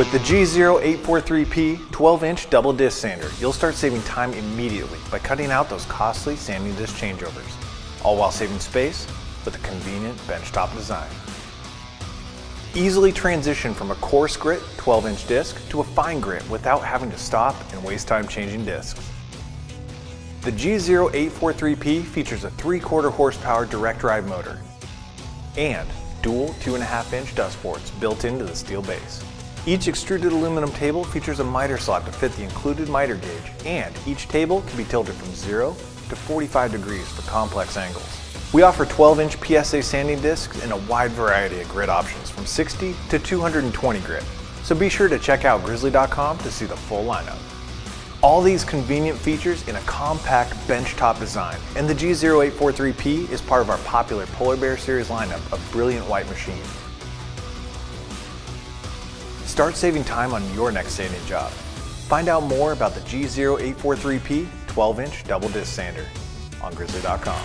With the G0843P 12-inch double disc sander, you'll start saving time immediately by cutting out those costly sanding disc changeovers, all while saving space with a convenient benchtop design. Easily transition from a coarse grit 12-inch disc to a fine grit without having to stop and waste time changing discs. The G0843P features a 3/4 horsepower direct drive motor and dual 2.5-inch dust boards built into the steel base. Each extruded aluminum table features a miter slot to fit the included miter gauge, and each table can be tilted from 0 to 45 degrees for complex angles. We offer 12-inch PSA sanding discs in a wide variety of grit options from 60 to 220 grit, so be sure to check out grizzly.com to see the full lineup. All these convenient features in a compact benchtop design, and the G0843P is part of our popular Polar Bear series lineup of brilliant white machines. Start saving time on your next sanding job. Find out more about the G0843P 12-inch double disc sander on grizzly.com.